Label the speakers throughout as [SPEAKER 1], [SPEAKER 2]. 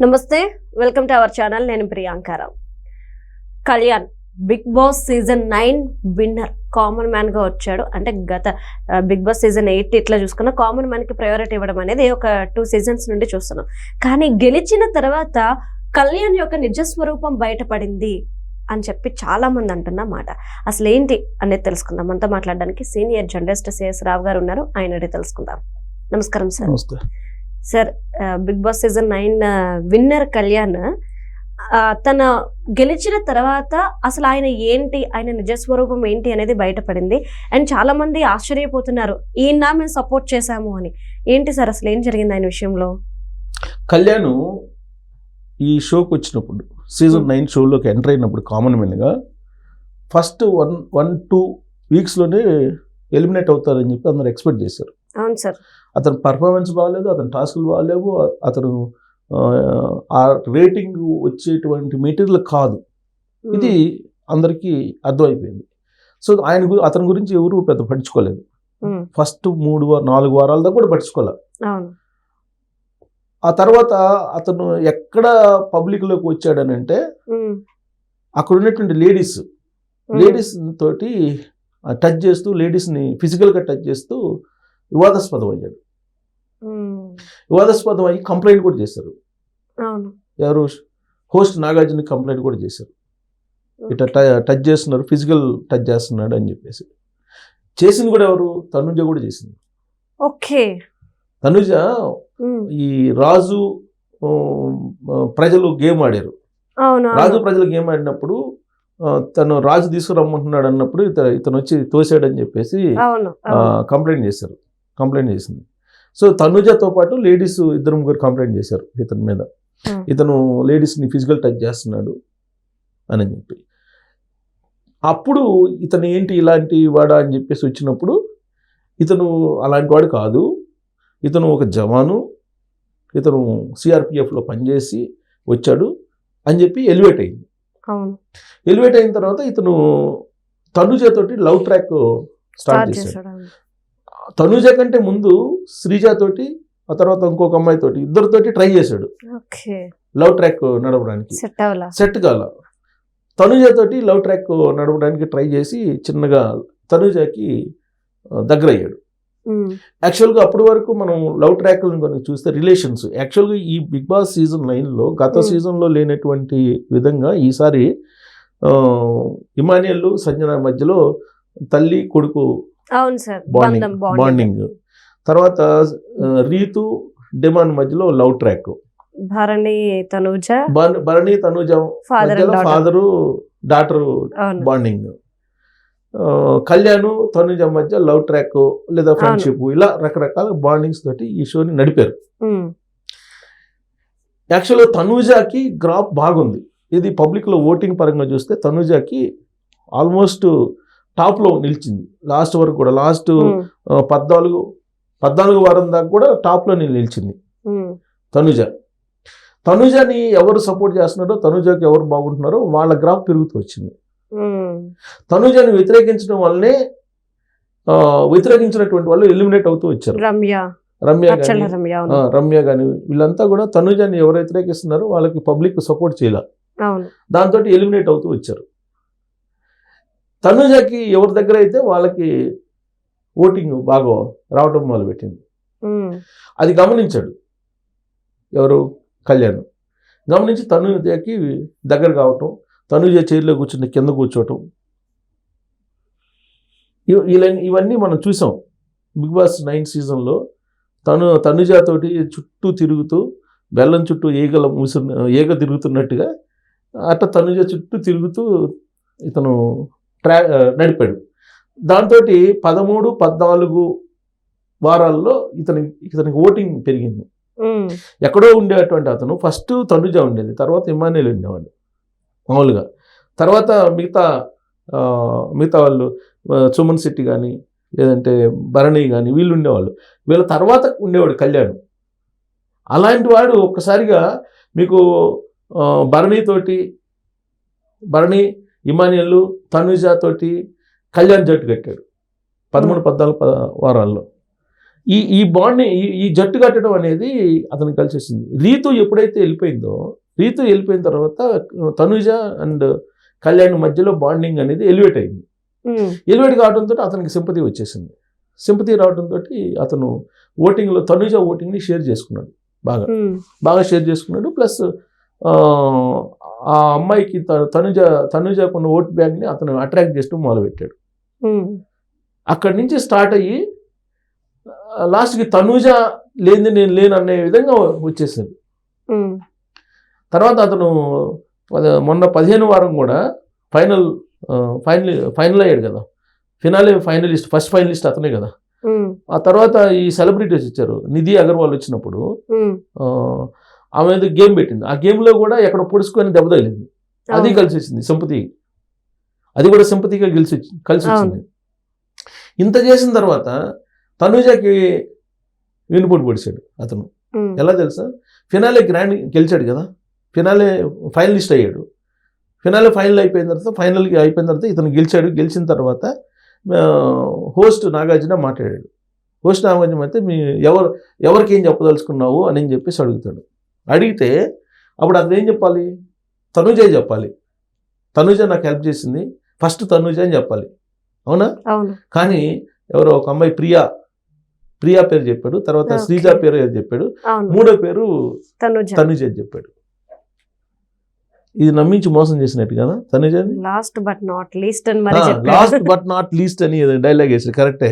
[SPEAKER 1] నమస్తే, welcome to our channel. నేను Priyanka Rao. Kalyan Bigg boss season 9 winner, common man గా వచ్చాడు. అంటే గత బిగ్ బాస్ సీజన్ 8 ఇట్లా చూసుకున్న కామన్ మ్యాన్ కి ప్రయారిటీ ఇవ్వడం అనేది ఒక 2 సీజన్స్ నుండి చూస్తున్నాం. కానీ గెలిచిన తర్వాత కళ్యాణ్ యొక్క నిజ స్వరూపం బయటపడింది అని చెప్పి చాలా మంది అంటున్న మాట. అసలు ఏంటి అనేది తెలుసుకుందాం. మనతో మాట్లాడడానికి సీనియర్ జర్నలిస్ట్ సిఎస్ రావు గారు ఉన్నారు. ఆయన అడిగి తెలుసుకుందాం. నమస్కారం sir. Sir, big boss season 9 winner Kalyan తన గెలిచిన తర్వాత అసలు ఆయన ఏంటి, ఆయన నిజస్వరూపం ఏంటి అనేది బయటపడింది. అండ్ చాలా మంది ఆశ్చర్యపోతున్నారు, ఈయన మేము సపోర్ట్ చేశాము అని. ఏంటి సార్ అసలు ఏం జరిగింది ఆయన విషయంలో?
[SPEAKER 2] కళ్యాణ్ ఈ షోకి వచ్చినప్పుడు సీజన్ 9 షోలోకి ఎంటర్ అయినప్పుడు కామన్ మ్యాన్గా ఫస్ట్ 1-2 వీక్స్లోనే ఎలిమినేట్ అవుతారని చెప్పి అందరు ఎక్స్పెక్ట్ చేశారు.
[SPEAKER 1] అవును సార్.
[SPEAKER 2] అతని పర్ఫార్మెన్స్ బాగాలేదు, అతని టాస్కులు బాగాలేవు, అతను ఆ రేటింగ్ వచ్చేటువంటి మెటీరియల్ కాదు. ఇది అందరికీ అర్థమైపోయింది. సో అతని గురించి ఎవరు పెద్ద పట్టించుకోలేదు. ఫస్ట్ 3-4 వారాల దాకా కూడా పట్టించుకోలేదు. ఆ తర్వాత అతను ఎక్కడ పబ్లిక్లోకి వచ్చాడని అంటే అక్కడ ఉన్నటువంటి లేడీస్ తోటి టచ్ చేస్తూ, లేడీస్ని ఫిజికల్గా టచ్ చేస్తూ వివాదాస్పదం అయ్యాడు. వివాదాస్పదం అయ్యి కంప్లైంట్ కూడా చేశారు. ఎవరు హోస్ట్ నాగార్జున కంప్లైంట్ కూడా చేశారు. ఇట్లా టచ్ చేస్తున్నారు, ఫిజికల్ టచ్ చేస్తున్నాడు అని చెప్పేసి. చేసింది కూడా ఎవరు? తనుజ కూడా చేసింది.
[SPEAKER 1] ఓకే.
[SPEAKER 2] తనుజ ఈ రాజు ప్రజలు గేమ్ ఆడారు. రాజు ప్రజలు గేమ్ ఆడినప్పుడు తను రాజు తీసుకురమ్మంటున్నాడు అన్నప్పుడు ఇతను వచ్చి తోసాడని చెప్పేసి కంప్లైంట్ చేసింది. సో తనుజతో పాటు లేడీస్ 2-3 కంప్లైంట్ చేశారు ఇతని మీద. ఇతను లేడీస్ని ఫిజికల్ టచ్ చేస్తున్నాడు అని చెప్పి. అప్పుడు ఇతను ఏంటి ఇలాంటి వాడా అని చెప్పేసి వచ్చినప్పుడు ఇతను అలాంటి వాడు కాదు, ఇతను ఒక జవాను, ఇతను సిఆర్పిఎఫ్లో పనిచేసి వచ్చాడు అని చెప్పి ఎలివేట్ అయింది. ఎలివేట్ అయిన తర్వాత ఇతను తనుజతోటి లవ్ ట్రాక్ స్టార్ట్ చేశాడు. తనుజ కంటే ముందు శ్రీజతోటి, ఆ తర్వాత ఇంకొక అమ్మాయితోటి, ఇద్దరితోటి ట్రై చేశాడు లవ్ ట్రాక్ నడవడానికి. సెట్ కాల. తనుజతోటి లవ్ ట్రాక్ నడవడానికి ట్రై చేసి చిన్నగా తనుజకి దగ్గర అయ్యాడు. యాక్చువల్గా అప్పటి వరకు మనం లవ్ ట్రాక్లను కొన్ని చూస్తే రిలేషన్స్ యాక్చువల్గా ఈ బిగ్ బాస్ సీజన్ 9లో గత సీజన్లో లేనటువంటి విధంగా ఈసారి ఇమానియల్ సంజన మధ్యలో తల్లి కొడుకు బాండింగ్, తర్వాత రీతు డిమాండ్ మధ్యలో love track, Bharani Tanuja father daughter bonding, Kalyan Tanuja మధ్య లవ్ ట్రాక్ లేదా ఫ్రెండ్షిప్, ఇలా రకరకాల బాండింగ్స్ తోటి ఈ షోని నడిపారు. యాక్చువల్గా తనుజకి గ్రాఫ్ బాగుంది. ఇది పబ్లిక్లో ఓటింగ్ పరంగా చూస్తే తనుజకి ఆల్మోస్ట్ టాప్లో నిలిచింది. లాస్ట్ వరకు కూడా లాస్ట్ 14 వారం దాకా కూడా టాప్లో నిలిచింది తనుజని ఎవరు సపోర్ట్ చేస్తున్నారో, తనుజకి ఎవరు బాగుంటున్నారో వాళ్ళ గ్రాఫ్ పెరుగుతూ వచ్చింది. తనుజని వ్యతిరేకించడం వల్లనే వ్యతిరేకించినటువంటి వాళ్ళు ఎలిమినేట్ అవుతూ వచ్చారు. రమ్య కానీ వీళ్ళంతా కూడా తనుజని ఎవరు వ్యతిరేకిస్తున్నారో వాళ్ళకి పబ్లిక్ సపోర్ట్ చేయాల, దాంతో ఎలిమినేట్ అవుతూ వచ్చారు. తనుజకి ఎవరి దగ్గర అయితే వాళ్ళకి ఓటింగ్ బాగా రావటం మొదలుపెట్టింది. అది గమనించాడు ఎవరు? కళ్యాణ్. గమనించి తనుజకి దగ్గర కావటం, తనుజ చైర్లో కూర్చుని కింద కూర్చోవటం, ఇవన్నీ మనం చూసాం బిగ్ బాస్ 9 సీజన్లో. తనుజతోటి చుట్టూ తిరుగుతూ బెల్లం చుట్టూ ఈగ తిరుగుతున్నట్టుగా అట్లా తనుజ చుట్టూ తిరుగుతూ ఇతను నడిపాడు. దాంతో 13-14 వారాల్లో ఇతనికి ఓటింగ్ పెరిగింది. ఎక్కడో ఉండేటువంటి అతను ఫస్ట్ తనుజ ఉండేది, తర్వాత ఇమానియల్ ఉండేవాడు మామూలుగా. తర్వాత మిగతా వాళ్ళు సుమన్ శెట్టి కానీ లేదంటే భరణి కానీ వీళ్ళు ఉండేవాళ్ళు. వీళ్ళ తర్వాత ఉండేవాడు కళ్యాణ్. అలాంటి వాడు ఒక్కసారిగా మీకు భరణి ఇమానియల్ తనుజ తోటి కళ్యాణ్ జట్టు కట్టాడు 13-14 వారాల్లో. ఈ బాండ్ని ఈ జట్టు కట్టడం అనేది అతనికి కలిసి వచ్చింది. రీతు ఎప్పుడైతే వెళ్ళిపోయిన తర్వాత తనుజ అండ్ కళ్యాణ్ మధ్యలో బాండింగ్ అనేది ఎలివేట్ అయింది. ఎలివేట్ కావడంతో అతనికి సింపతి వచ్చేసింది. సింపతి రావడంతో అతను ఓటింగ్లో తనుజ ఓటింగ్ని షేర్ చేసుకున్నాడు, బాగా షేర్ చేసుకున్నాడు. ప్లస్ ఆ అమ్మాయికి తనుజకున్న ఓట్ బ్యాంక్ని అతను అట్రాక్ట్ చేస్తూ మొదలుపెట్టాడు. అక్కడి నుంచి స్టార్ట్ అయ్యి లాస్ట్కి తనుజ లేని నేను లేను అనే విధంగా వచ్చేసింది. తర్వాత అతను మొన్న 15 వారం కూడా ఫైనల్ అయ్యాడు కదా, ఫైనలిస్ట్ ఫస్ట్ ఫైనలిస్ట్ అతనే కదా. ఆ తర్వాత ఈ సెలబ్రిటీస్ ఇచ్చారు, నిధి అగర్వాల్ వచ్చినప్పుడు ఆమె గేమ్ పెట్టింది. ఆ గేమ్లో కూడా ఎక్కడ పొడుచుకొని దెబ్బ తగిలింది, అది కలిసి వచ్చింది సింపతి, అది కూడా సింపతిగా కలిసి వచ్చింది. ఇంత చేసిన తర్వాత తనుజకి వెన్నుపోటు పొడిచాడు అతను. ఎలా తెలుసా, ఫినాలే గ్రాండ్ గెలిచాడు కదా, ఫినాలే ఫైనలిస్ట్ అయ్యాడు. ఫైనల్ అయిపోయిన తర్వాత ఇతను గెలిచిన తర్వాత హోస్ట్ నాగార్జున మాట్లాడాడు. హోస్ట్ నాగార్జున అయితే ఎవరికి ఏం చెప్పదలుచుకున్నావు అని చెప్పేసి అడుగుతాడు. అడిగితే అప్పుడు అతను ఏం చెప్పాలి, తనుజే చెప్పాలి. తనుజ నాకు హెల్ప్ చేసింది, ఫస్ట్ తనుజ అని చెప్పాలి, అవునా? కానీ ఎవరో ఒక అమ్మాయి ప్రియా పేరు చెప్పాడు, తర్వాత శ్రీజ పేరు చెప్పాడు, మూడో పేరు తనుజ అని చెప్పాడు. ఇది నమ్మించి మోసం చేసినట్టు కదా Tanuja.
[SPEAKER 1] Last but not least అని డైలాగ్ వేసాడు, కరెక్టే.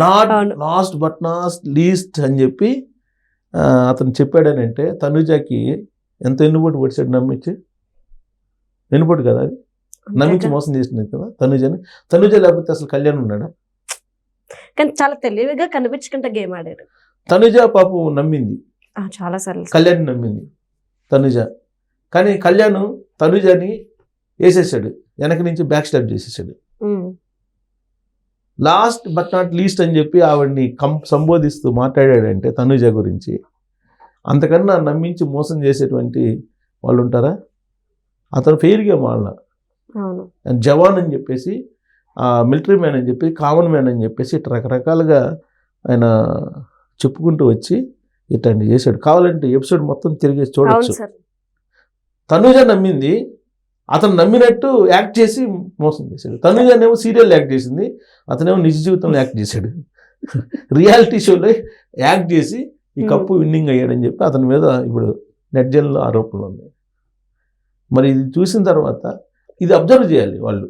[SPEAKER 1] లాస్ట్ బట్ నాట్ లీస్ట్ అని చెప్పి అతను చెప్పాడని అంటే తనుజకి ఎంత ఎన్నుపోటు పడిచాడు, నమ్మించి. ఎన్నుపోటు కదా అది, నమ్మించి మోసం చేసినది కదా తనుజ లేకపోతే అసలు కళ్యాణ్ ఉన్నాడా? కానీ చాలా తెలివిగా కనిపించుకుంటే గేమ్ ఆడాడు.
[SPEAKER 2] తనుజ పాపం నమ్మింది,
[SPEAKER 1] చాలా సార్లు
[SPEAKER 2] కళ్యాణ్ నమ్మింది తనుజ. కానీ కళ్యాణ్ తనుజని వేసేసాడు, వెనక నుంచి బ్యాక్ స్టాప్ చేసేసాడు. లాస్ట్ బట్ నాట్ లీస్ట్ అని చెప్పి ఆవిడ్ని సంబోధిస్తూ మాట్లాడాడంటే తనుజ గురించి, అంతకన్నా నమ్మించి మోసం చేసేటువంటి వాళ్ళు ఉంటారా? అతను ఫెయిర్గా వాళ్ళ జవాన్ అని చెప్పేసి, మిలిటరీ మ్యాన్ అని చెప్పి, కామన్ మ్యాన్ అని చెప్పేసి ఇట్లా రకరకాలుగా ఆయన చెప్పుకుంటూ వచ్చి ఇట్లాంటి చేశాడు. కావాలంటే ఎపిసోడ్ మొత్తం తిరిగి చూడవచ్చు. తనుజ నమ్మింది, అతను నమ్మినట్టు యాక్ట్ చేసి మోసం చేశాడు. తనుజనేమో సీరియల్ యాక్ట్ చేసింది, అతనేమో నిజ జీవితంలో యాక్ట్ చేశాడు. రియాలిటీ షోలో యాక్ట్ చేసి ఈ కప్పు విన్నింగ్ అయ్యాడని చెప్పి అతని మీద ఇప్పుడు నెట్ జైల్లో ఆరోపణలు ఉన్నాయి. మరి ఇది చూసిన తర్వాత ఇది అబ్జర్వ్ చేయాలి వాళ్ళు.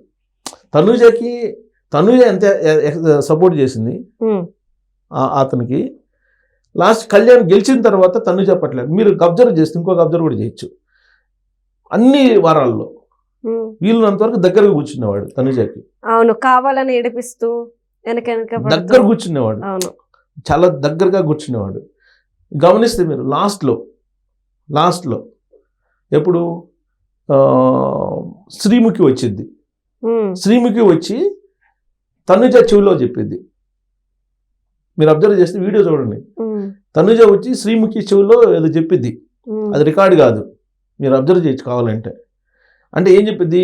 [SPEAKER 2] తనుజ ఎంత సపోర్ట్ చేసింది అతనికి. లాస్ట్ కళ్యాణ్ గెలిచిన తర్వాత తనుజ పట్ల మీరు అబ్జర్వ్ చేస్తే ఇంకొక అబ్జర్వ్ కూడా చేయొచ్చు. అన్ని వారాల్లో వీళ్ళంత వరకు దగ్గరగా కూర్చునేవాడు తనుజకి.
[SPEAKER 1] అవును, కావాలని ఏడిపిస్తూ
[SPEAKER 2] దగ్గర కూర్చునేవాడు, చాలా దగ్గరగా కూర్చునేవాడు. గమనిస్తే మీరు లాస్ట్లో ఎప్పుడు శ్రీముఖి వచ్చింది, శ్రీముఖి వచ్చి తనుజ చెవిలో చెప్పింది. మీరు అబ్జర్వ్ చేస్తే వీడియో చూడండి, తనుజ వచ్చి శ్రీముఖి చెవిలో ఏదో చెప్పింది, అది రికార్డు కాదు, మీరు అబ్జర్వ్ చేయొచ్చు కావాలంటే. అంటే ఏం చెప్పింది,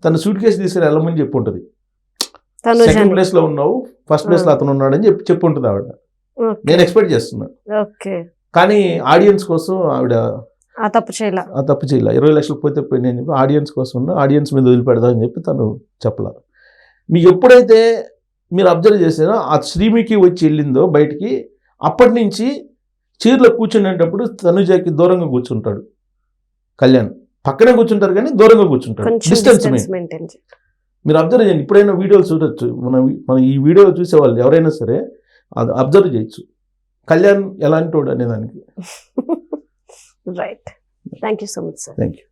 [SPEAKER 2] తన సూట్ కేసు తీసుకుని వెళ్ళమని చెప్పి ఉంటుంది. సెకండ్ ప్లేస్లో ఉన్నావు, ఫస్ట్ ప్లేస్లో అతను ఉన్నాడని చెప్పి ఉంటుంది ఆవిడ. నేను ఎక్స్పెక్ట్ చేస్తున్నా, కానీ ఆడియన్స్ కోసం ఆవిడ ఆ తప్పు చేయాల. 20 లక్షలు పోతే పోయింది అని చెప్పి ఆడియన్స్ కోసం ఆడియన్స్ మీద వదిలిపెడదాం అని చెప్పి తను చెప్పలా. మీకు ఎప్పుడైతే మీరు అబ్జర్వ్ చేసారో ఆ శ్రీమికి వచ్చి వెళ్ళిందో బయటికి, అప్పటి నుంచి చీరలో కూర్చునేటప్పుడు తనుజకి దూరంగా కూర్చుంటాడు కళ్యాణ్. పక్కనే కూర్చుంటారు కానీ దూరంగా కూర్చుంటాడు, డిస్టెన్స్ మెయింటైన్. మీరు అబ్జర్వ్ చేయండి, ఇప్పుడైనా వీడియోలు చూడొచ్చు, మన ఈ వీడియో చూసేవాళ్ళు ఎవరైనా సరే అది అబ్జర్వ్ చేయొచ్చు కళ్యాణ్ ఎలాంటి వాడు అనేదానికి.
[SPEAKER 1] Right, thank you so much sir.
[SPEAKER 2] Thank you.